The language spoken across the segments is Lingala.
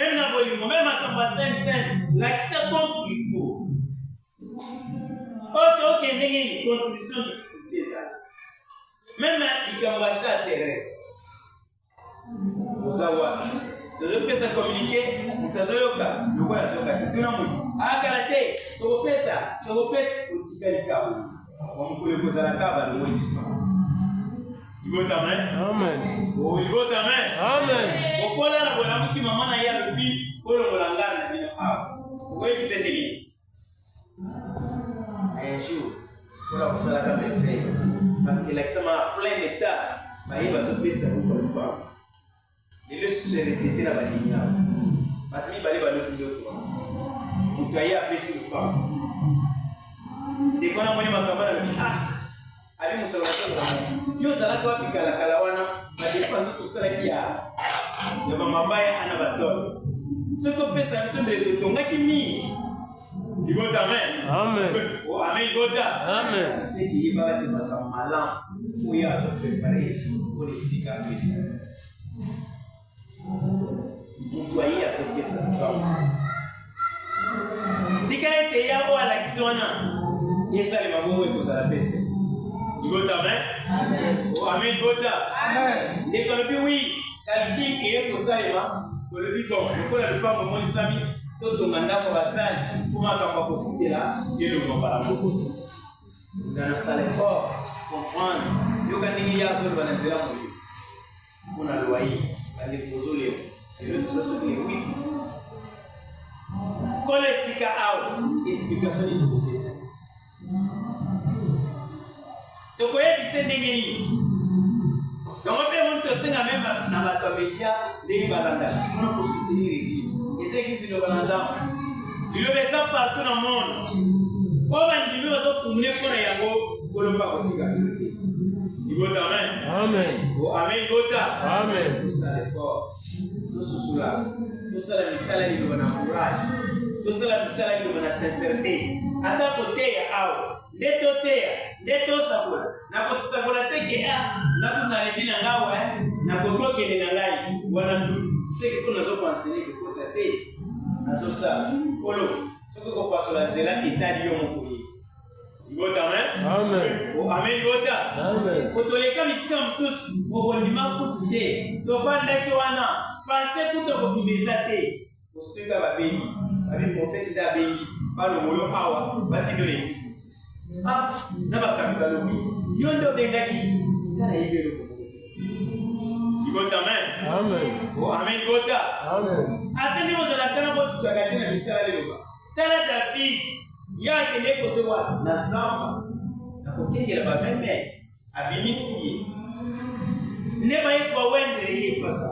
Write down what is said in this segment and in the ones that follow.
Même dans Bolimo, même à Kamba Saint-Saint, l'accès comme il faut. Ok, une contribution de difficulté ça. Même il Kamba à terrain. Vous savez, vous pouvez se communiquer, vous avez le quoi, tout le monde. Ah, Kalate, vous faites ça, vous faites ça, on peut le poser à la cave, le mot du sang. Il va ta main. Amen. Oh, il va ta main. Amen. Au point là, la bonne qui maman a eu le pi, pour le langage, la mine a. Vous voyez que c'est délié. Un jour, pour la poser à la cave, les frères, parce que l'examen a plein d'état, il va se faire ça pour le pas. Et le sujet retraité dans la ligne. Matimi balé balé tout d'autres. Vous avez appelé le pas. Dès qu'on a monné ma camarade, ali musalamaso yo zalaka wapi kala wana badefense tout ça qui a ya mabaya ana batolo ce que pesa biso de totonga kimi ibota amen amen oh amen ibota amen c'est qui va te battre malam où il a se préparer pour les sika pesa mutwaye a se pesa dikaete yabo ala kisona yesa le mabongo ekozala pesa. Il va ta main. Amen. Oh, amen. Il va ta. Amen. Dès qu'on dit oui, quelqu'un qui est pour ça, il va. Pour le but, bon, le coup, le pas mon sami, tout ton mandat pour la salle, pour ma campagne pour foutre là, et le bon par la beaucoup. Dans la salle fort, comprendre. Il y a un gars qui a organisé un lieu. On a loyer, on a déposé les et le tout ça sur les oui. Quand les sika out, explication de tout ça. Donc, vous avez dit donc, on peut monter même dans la média des balandas. On peut soutenir l'église. Et c'est qui c'est le balandas. Il le fait partout dans le monde. On va dire que vous pouvez pour les yango pour le pas au il va amen. Amen. Oh, amen. Il va amen. Tout ça est fort. Tout ce là. Tout ça la misala il doit avoir courage. Tout ça la misala il doit avoir sincérité. À ta côté il y a Deto sabula na ko sabula teke na ko na lebina ngawa na ko ko kene na ngai wana ndu seke ko nazo penser que ko tate nazo sa kolo soko ko pasola nzela itali yo mokuli ibota amen o amen ibota amen ko toleka misika mususu mobondima kutute to vanda ke wana penser kuto ko bimezate osika babengi abi prophète da bengi balo molo awa batindo l'église. Ah, n'a pas lobi. Yondo bengaki. Kana ibero ko. Ibota amen. Amen. Oh amen ibota. Amen. Atende mo zala kana bo tutakati na misala lelo ba. Tala David ya kende ko sewa na zamba. Na ko kengela ba meme abinisi. Ne ba yiko wendre yi pasa.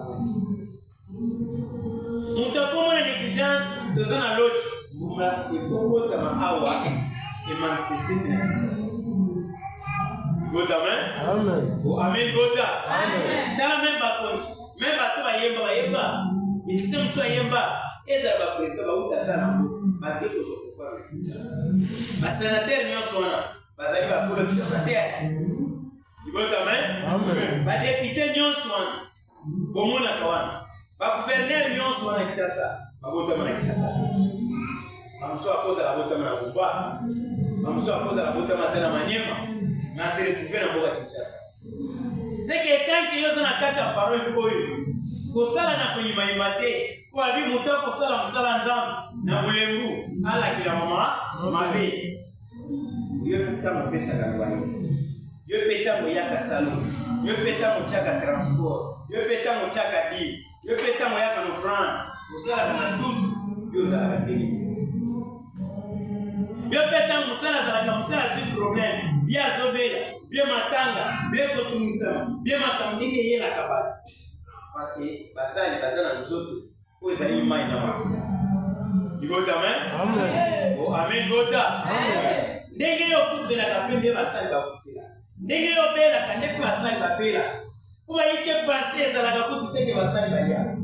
Mutakomo na négligence dozana l'autre. Muma iko tama awa. Et manifester dans la Kinshasa. Gota amen. Amen. Oh amen gota. Amen. Dans la même bakos, même bato bayemba. Misisem so yemba, eza ba président ba utaka na ba teko so ko fara na Kinshasa. Ba sénateur nyonso wana, bazali ba polo Kinshasa terre. Gota amen. Amen. Ba député nyonso wana, bomona kawana. Ba gouverneur nyonso wana Kinshasa, ba gota na Kinshasa. Amso akoza la bota na Buba. Amso akoza la bota na Maniema. Na se retrouver na Boga Kinshasa. C'est que tant que yo na kata parole koyo. Ko sala na ko imate. Ko abi muto ko sala musala nzambe na bulembu ala kila mama mabe. Yo peta mo pesa ka kwani. Yo peta mo yaka salon. Yo peta mo chaka transport. Yo peta mo chaka di. Yo peta mo yaka no franc. Ko sala na tout. Yo sala ka deli. Yo peta musala zalaka musala si problème bien zobela bien matanga bien totumisa bien makamdinge yela kabati parce que basali bazana nzoto ko ezali mai na makula ibota amen oh amen gota amen ndenge yo kufela kapende basali bakufela ndenge yo bela kande ko basali babela ko yike passer zalaka kututeke basali balia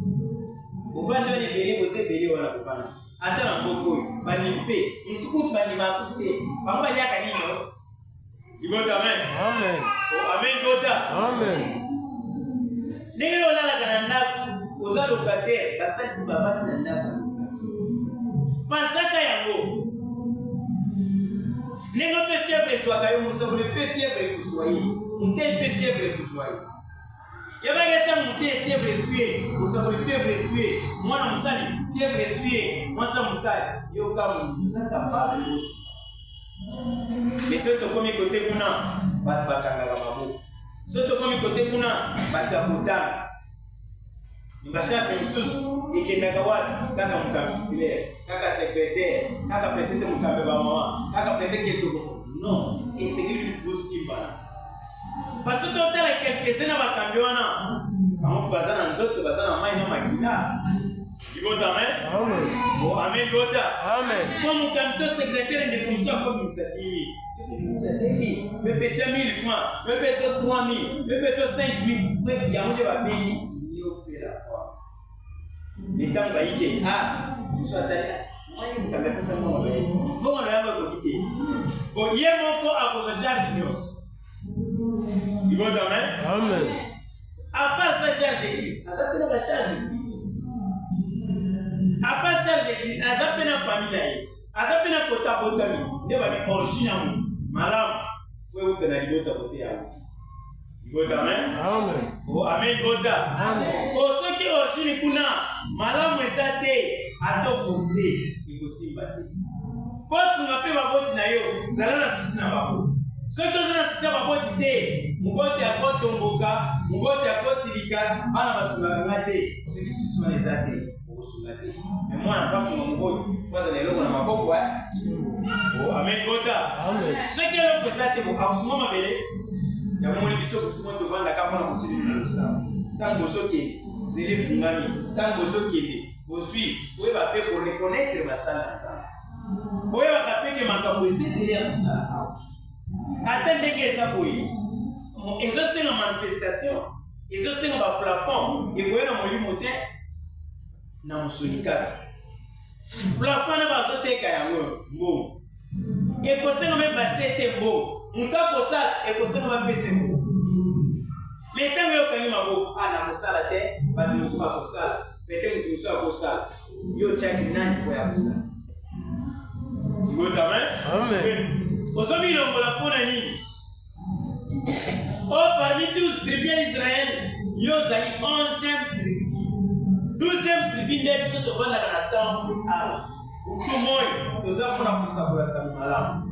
uvanda ne bele bose bele wala kufana ata na mboko banimpe musuku banima kufte bamba yaka nino ibota amen amen oh amen gota amen ndenge yo lala kana ndaku oza locataire basali bavandi na ndako ya location pansaka yango ndenge mpe fièvre ezwaka yo mosakoli mpe fièvre ekozwa ye mote mpe fièvre ekozwa ye yabaki ntango mote fièvre ezwi ye mosakoli fièvre ezwi ye mwana mosali fièvre ezwi ye mwasa mosali yo kama oza kapable nyonso mais soki tokomi kote kuna bato bakangaka maboko soki tokomi kote kuna bato ya kotanga basharge mosusu ekendaka wapi kaka mokambi titulaire kaka secrétaire kaka peut-être mokambi bamama kaka peut-être ketoko non esengeli bosimbana parce que totala quelques-uns na bakambi wana bango baza na nzoto baza na mai na makila libota amen amen libota amen po mokambi to secrétaire ndeko mosu akomimisa 10 000 pepe tia 1000 francs pepe tia 3 000 pepe tia 5 000 yango nde babengi la force. Les temps va y aller. Ah, je suis allé. Moi, je ne peux pas savoir comment on va y aller. Comment on va y quitter. Bon, il y a mon corps à cause de charge. Il va demain. Amen. À part sa charge église, à ça peut la charge. À part charge église, à ça peut la famille. À ça peut la côté à côté. Ne va pas originalement. Madame, faut vous tenir le côté à côté. Amen. Amen. Oh, amen. Amen. Oh, ceux qui origine kuna, malamu esate, ato forcé, ikosimba te. Poste ngape baboti na yo, zala na susi na babo. Ceux qui zala susi na baboti te, muboti akotomboka, muboti akosilika, bana basunga ngate, ceux qui susi wana ezate, okosunga te. Mais moi na pas sunga muboti, fois na eloko na maboko wa. Oh, amen. Amen. Ceux qui eloko ezate, akosunga mabele. Ya mwoni biso kutuma tovanda kama na kutili na lusama tango zokende zele fungami tango zokende bozwi oye ba pe ko reconnaître basala nzambe oye ba kapeke makambo ezedele ya kusala ata ndenge eza boye ezo senga manifestation ezo senga ba plafond eboye na molimo te na musonikaka plafond na bazoteka yango mbongo ekosenga me basete mbongo Mutako sala ekosema bapese ngo. Metango yokangi maboko ana musala te batu musuka kosala. Pete mutu musuka kosala. Yo chaki nani kwa ya kosala. Ngota amen. Amen. Osomi longola pona nini? Oh parmi tous tribus Israël, yo zali 11e tribu. 12e tribu ndebi soto vanda kana temple ala. Utumoy toza pona kusabula samalamu.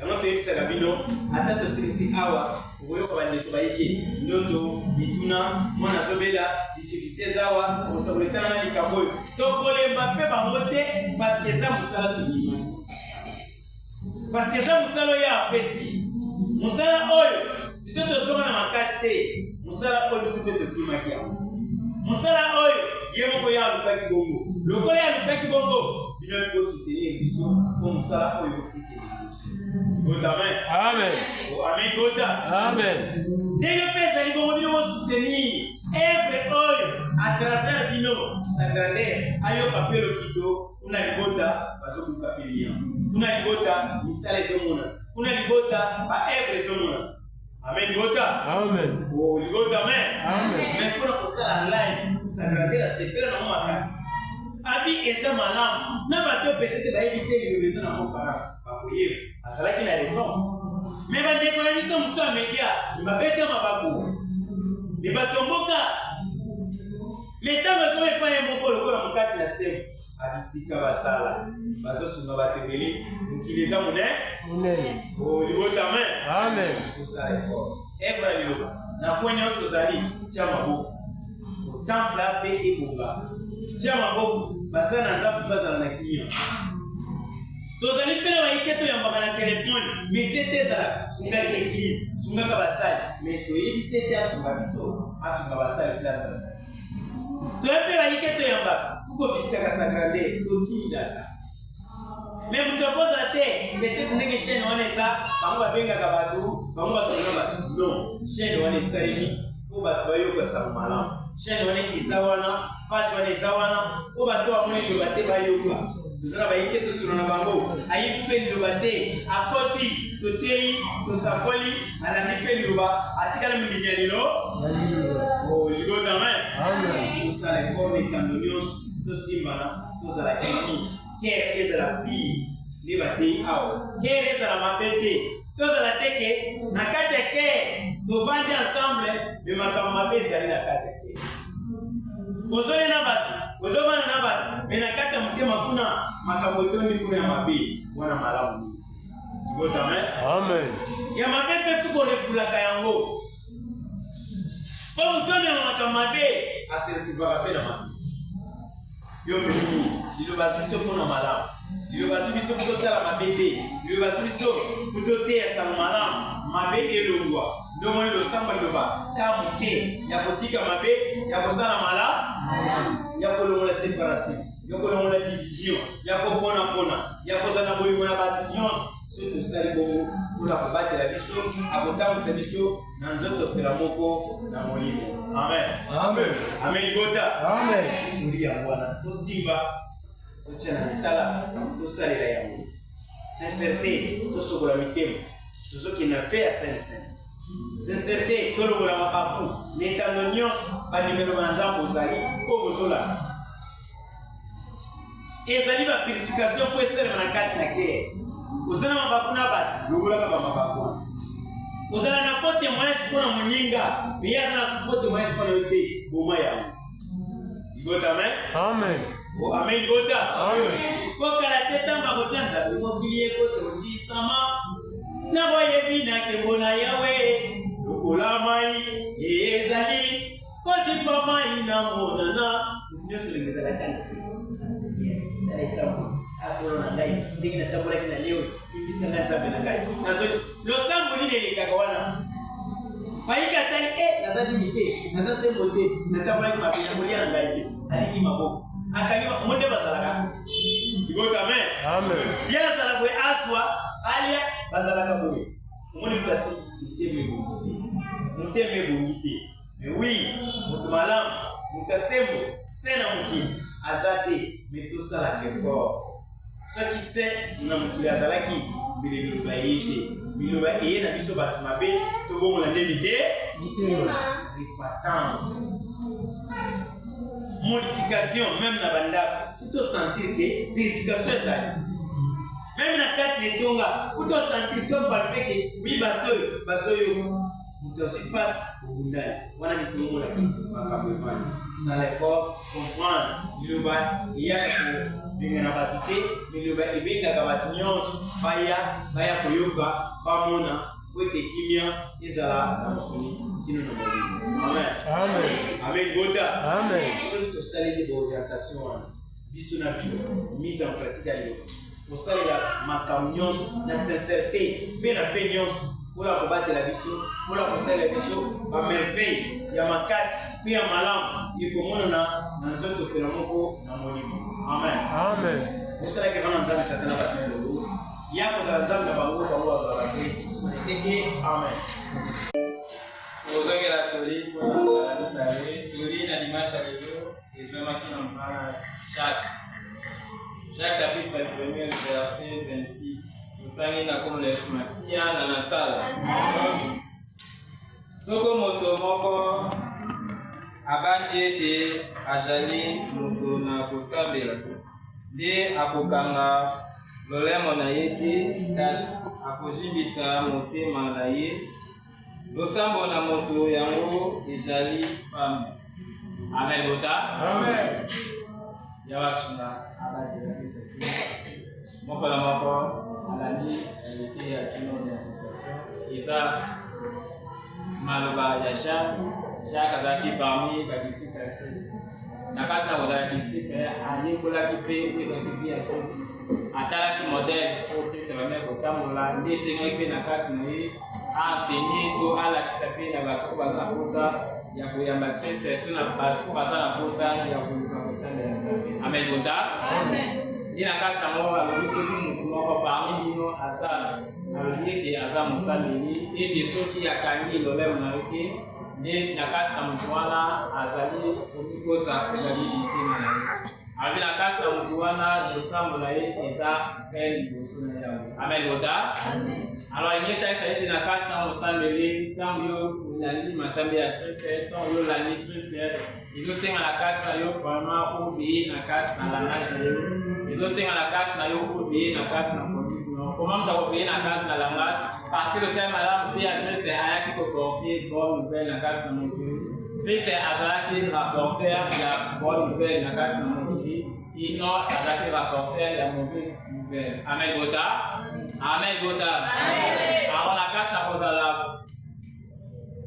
Yango toyebisa kabino ata tosilisi awa okoyoka bandeko bayiki ndoto mituna mwana azobela difficulté zawa okosakoletana na likambo oyo tokolemba mpe bango te parce que eza mosala tobima parce que eza mosala oyo apesi mosala oyo biso tozonga na makasi te mosala oyo biso mpe tobimaki yango mosala oyo ye moko ye alukaki bongo lokola ye alukaki bongo bino ekosoutenir biso mpo mosala oyo Amen. Amen. Amen. Amen. Dès pesa libongo bino mo soutenir every oil à travers bino sa grandeur ayo kapelo kito una libota bazo kukapilia una libota misale zomona una libota ba every zomona amen libota amen oh libota amen amen mais pour la kosala live sa grandeur c'est faire na makasi abi eza malamu na bato peut-être ba éviter le besoin na mon parent bakoyeba asalaki na raison mais bandeko na biso mosu ya media babete mabaku ne batomboka metango ekomi epai ye moko lokola mokati na semo abitika basala bazosunga batembeli mokili eza monene libota amen kosala efort evra liloba na po nyonso ozali tia maboko temple mpe ebonga tia maboko basala na nzambe bazala na kimia tozali mpe na bayiketo yambaka na telefone mese te ezala sungaki eglise sungaka basali me toyebisi ete asunga biso asunga basali te asasa toye mpe bayiketo yambaka kukovisitaka sa grandeur totimidaka me moto akozala te peut-être ndenge chaîne wana eza bango babengaka bato bango basunga bato non chaîne wana esalemi mpo bato bayoka sango malamu chaîne wana eza wana page wana eza wana mpo bato bamoni liloba te bayoka tozala bayike tosolo na bango ayebi mpe liloba te akoti toteyi tosakoli alandi mpe liloba atikala minginya lelo ligota amen tosala effort n'etando nyonso tosimbana tozala ennemi kere ezala pire nde batei awa kere ezala mabe te tozala te ke na kati ya kere tovandi ensemble me makambo mabe ezali na kati ya kere kozole na bato kozobana na bato me na kati ya motema kuna makambo etondi kuna ya mabe wana malamu nini Amen. Amen. Ya mabe pe fuko refulaka yango. Kwa mutone makamade asertivaka pe na mabe. Yo mimi, ilo bazubiso pona malamu. Ilo bazubiso kutotala mabe te. Ilo bazubiso kutotea sana malamu. Mabe elongwa. Ndio mwana lo samba loba. Kamuke ya kotika mabe ya kosala malamu. Ya kolongola séparation. Ya kolongola division. Ya kopona. Ya kozana bolingo na batu nyonso. Surtout ça les bongo pour la combattre la biso abotam sa biso na nzoto pela moko na molimo. Amen. Amen. Amen gota. Amen. Muri ya bwana to simba to tshana misala to salela yango. Sincérité to sokola mitemo. To soki na fait à saint. Sincérité to lokola mabaku netando nyonso ba nimero banzambo zali ko bozola. Ezali ba purification faut essayer na kati na guerre. Uzana mabaku na batu, lugula kaba mabaku. Uzana na fote mwashi kuna munyinga, biyaza na fote mwashi kuna yote, boma yangu. Igota amen? Amen. O amen igota? Amen. Kwa karate tamba kochanza, kumokiliye kote udisama. Na boye bina kembona yawe, lukula mai, ezali. Kozi pa mai na monana. Nyosu lingeza la kanisi. Asikia, tare tamu. Ako na ngai ndingi na tambula kina leo ibisa nganza bena ngai nazo lo sambo ni le kagawana baika tani nazadi nite nazase mote na tambula kima bina mulia na ngai ali ni maboko akani monde bazalaka igota amen Amen. ya sala bwe aswa alia bazalaka bwe moni mutasi muteme bungite mais oui mutumalam mutasembo sena mukini azate mais tout ça la effort. Ce qui sait, nous avons dit azalaki, biloba eye na biso batu mabe, to bongo na ndemite, repentance, modification, même na banda, faut sentir que purification ezali. Même na kati netonga, faut sentir to palpe que oui bato basoyo, mutosi passe bundai, wana bitongo la ki makambo mani. Ça l'effort comprendre, biloba iyaka bingana batute biloba ibinga kabatu nyonso baya koyoka bamona wete kimia ezala na musuni kino na mabili. Amen. Amen. Amen gota. Amen. Surtout to saler de orientation biso na bio mise en pratique à l'école. Pour ça il y a makambo nyonso na sincérité pe na pe nyonso pour la combattre la biso pour la conseiller la biso ba merveille ya makasi pe ya malamu ikomona na nzoto pela moko na molimo. Amen. Amen. Mutara ke bana nzambe tatana ba tendo. Yako za nzambe bango bango ba ba teke. Amen. Ozongela toli pour la nandale. Toli na dimanche lelo et vraiment qui n'en parle chaque chapitre du premier verset 26. Tutangi na comme les masia na nasala. Soko moto moko abanji ete ajali moto na kosambela nde akokanga lolemo na ye te kasi akozimbisa motema na ye losambo na moto yango ezali pamba. Amen bota. Amen. Yawasuna alajelakisa te moko na moko alandi alite ya kino ya situation eza maloba ya Jacques azalaki parmi badisciple ya Christ. Na kasi na kozala disciple ayekolaki mpe ezalaki bi ya Christ. Atalaki modèle oyo Christ abandaki kotambola nde esengaki mpe na kasi na ye enseigné to alakisa mpe na bato oyo baza na posa ya koyamba Christ to na bato oyo baza na posa ya koluka kosambela Nzambe. Amen bota. Nde na kasi nango alobi soki motu moko parmi bino aza alobi ete aza mosambeli ete soki akangi lolemo na ye te nde na kasi na motu wana azali komikosa kozali litema na ye. Alobi na kasi na motu wana losambo na ye eza mpe liboso na Yawe. Amen bota. Alors il y a ça été na casse dans l'assemblée tant yo landi matambe ya Christ tant yo landi Christ ils ont sing la casse na yo vraiment obéir na casse na la nage yo ils ont sing la casse na yo obéir na casse na conduite non comment tu obéir na casse na langage parce que le thème là fait à Christ a qui porter bonne nouvelle na casse na mon Christ a qui rapporteur la bonne nouvelle na casse na mon il non a qui rapporteur la mauvaise nouvelle. Amen Gota. Amen Gota. Alors la casse n'a pas la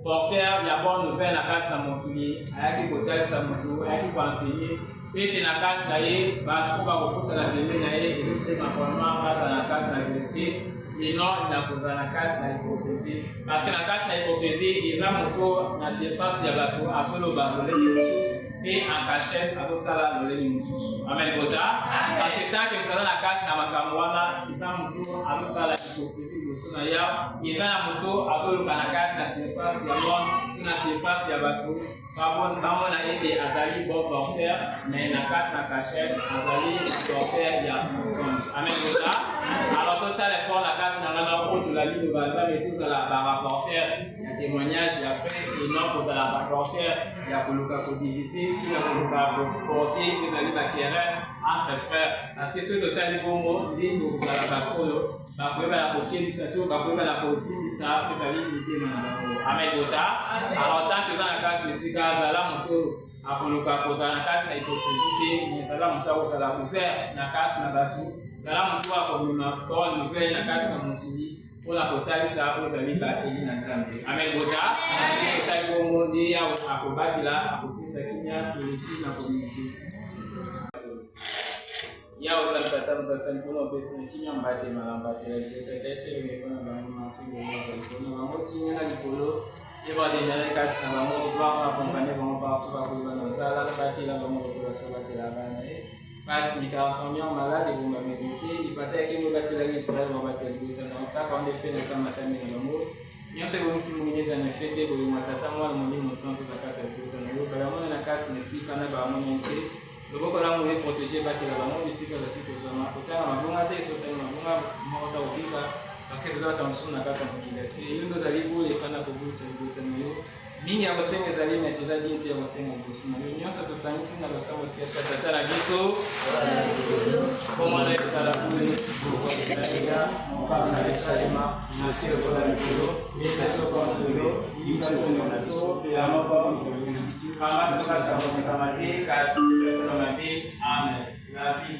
porteur la bonne nouvelle la casse n'a mon fini. Ayaki Gota ça mon ayaki enseigner. Et tu na casse d'ailleurs va trouver beaucoup ça la vérité d'ailleurs et c'est ma forme face à la casse la vérité. Et non, il n'a pas la casse na hypocrisie. Parce que la casse na hypocrisie, ils ont monté na surface ya bateau après le bateau et en cachette à tout ça le les amen Gota. Parce que tant que nous avons la casse na makamwana, ils ont monté à tout ça la hypocrisie de son aya. Ils ont monté à tout le casse na surface ya monde, na surface ya bateau. Babon a été azali bon porteur, mais na casse na cachette azali porteur ya mensonge. Amen Gota. Alors tout ça les forts la casse na la haute de la vie de Bazar et tout ça la rapporteur, il y a témoignage et après et non pour ça la rapporteur, il y a pour le cas pour diviser, il y a pour le cas pour porter, vous allez l'acquérir entre frères. Parce que ceux de ça les bons mots, dit pour ça la parole. Bakoye la kokie bisato, bakoye la kosi bisa, vous allez limiter mon amour. Amen Gota. Alors tant que ça la casse les cigares, ça la moto. Apoloka koza na casse na hypocrisie, mais ça la moto ça la ouvert na casse na batu. Ça la moto a comme une corne ouvert na casse na motili. Pour la totale ça vous allez ba eli na zambe. Amen Gota. Ça il faut monde ya akobaki la akopisa kinya poliki na communauté. Ya uzalipata msasa nikono pesa kinya mbate malambate la tetese ngekona bangu matingo ngekona mamoti nyana likolo eba de nyana kasi na bango ba accompagner bango partout ba ko bana sala bati la bango ko sala te la bana basi nika famille malade bomba méditer ipata yake mo bati la Israël ba bati la dans ça quand on fait ça matami na bango nyose bonsi mwineza na fete bo matata mwa mo ni mo santo za kasi ya na yo ba mona na kasi ne sikana ba monente. Le boko la mourir protégé bâti la banque ici que c'est que vraiment autant la bonne tête sur tellement bonne morta au pica parce que vous avez attention na casa mukile c'est une dos ali pour les fana pour vous c'est le temps mingi ya bosenga ezali na teza dinti ya bosenga bosu na nyonso to sangisi na losa bosia tata la biso comment la sala kule ya mokaba na lesalema na sio kwa likolo isa soko ndolo isa soko na biso ya mokaba biso kama sasa kama te kasi sasa kama te amen la vie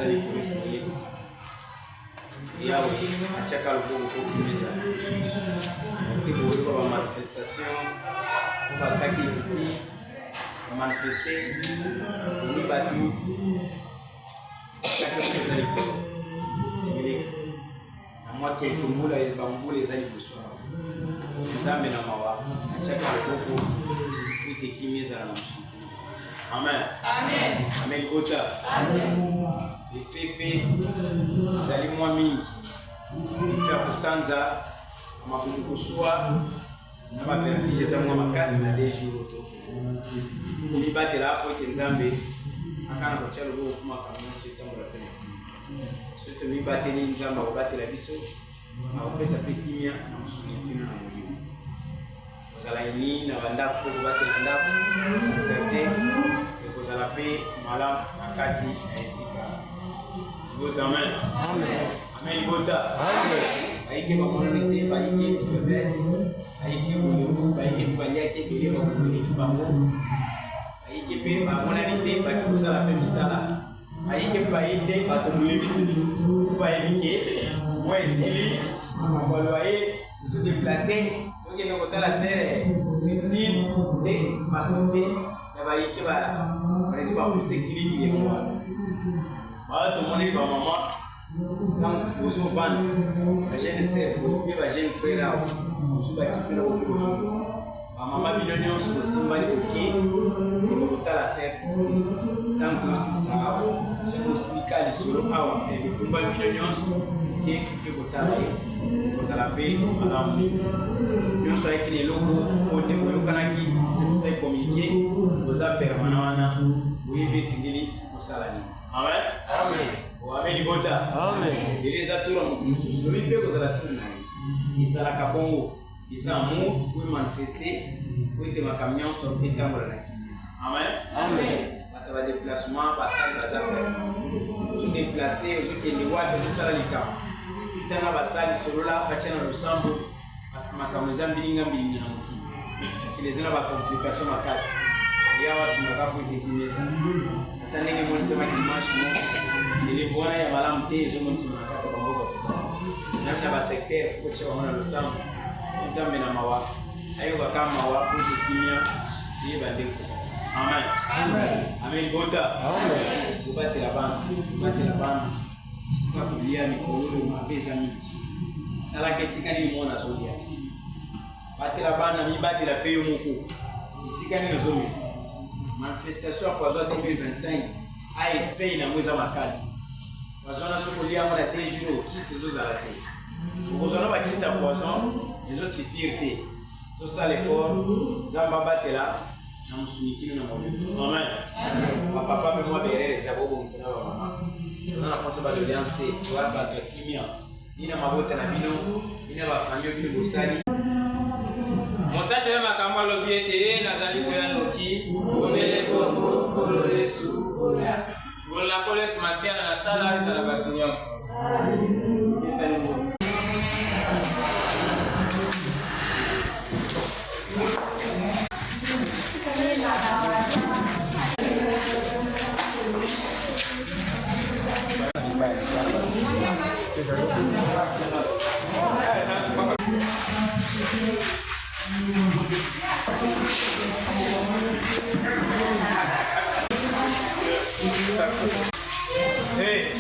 ezali kolesengeli yawe atiaka loboko kokimeza te koyoka bamanifestation po bataki ekiti bamanifeste komi bato ataka po ezali kosengeleki na mwa kelke mbula bambula eza liboso nzambe na mawa atiaka loboko ete kimi ezala na mosusu. Amen. Amen. Amen. Kota. Amen. Efepe ezali mwa mingi eka kosanza makambo kosuwa na bavertige eza mwa makasi na 2 jours komibatela apo ete nzambe akana kotia loboko po makambo nyonso etambola pene soki tomibateli nzambe akobatela biso akopesa mpe kimia na mosuni mpino na molimo kozala ini na bandako mpe kobatela ndako sincerte ekozala mpe malamu na kati na esika. Amen. Amen. Amen. Bota. Amen. Aïe bamonani te baïke faiblesse aïe bolingo baïke baliaki ebele bakoleki bango aïe pe bamonani te baki kosala mpe misala aïe baye te bato molemi bayebi ke mwa esili makambo aloye ozodeplace okende kotala sere Christine te façon te ya bayeke barezo bapuse kilikili yango wana bato tomoneli bamama quand vous avez un jeune sœur, vous avez un jeune frère, vous avez quitté le monde. Maman Milonion sur le symbole de qui et le total à cette tant que aussi ça, c'est aussi calé sur le haut et le combat Milonion qui est le total vous allez payer madame. Nous sommes avec les logos au début du Kanaki, vous savez communiquer, vous avez permanent, vous avez signé au salarié. Amen. Amen. Amen. Bota. Amen. Les atours ont tous sous le peuple aux atours naïs. Ils ont la kabongo. Ils ont amour pour manifester. Pour être ma camion sur des temps pour la kimia. Amen. Amen. Batava déplacement, passage, bazar. Vous déplacez, vous qui les voix, vous salez les camps. Putain la basali sur là, patient dans le sambo. Parce que ma camion bilinga bilinga na mukini. Qui les a la complication ma casse. Il y a un sumaga pour des kimesa. Attendez que vous ne savez pas dimanche. Les bons ya malamu te zo monsi makata bamboka pesa. Namna ba secteur ko cha wana losambo. Nzambe na mawa. Ayo kama mawa ko kimia ye bande ko. Amen. Amen. Amen bota. Amen. Ubate la bana. Ubate la bana. Sika kulia ni kololo mabeza mingi. Tala kesika ni mona zolia. Bate la bana mi bate la peyo moko. Sika ni zomi. Manifestation à Poison 2025 a essayé de nous makazi. Poison a soukolia à 2 jours qui se sont arrêtés. Poison a qui sa Poison, les autres sécurité. Tout ça l'effort, Zamba batela, na musuniki na moyo. Amen. Papa me moi berere les abobo msana wa mama. On a pensé ba l'alliance toi ba to kimia. Nina mabota na bino, nina ba famille bino bosali. Montate ya makambo alobi ete nazali koya noki omele bongo kolo Yesu oya bola kolo Yesu masiana na sala ezala bato nyonso. Hey,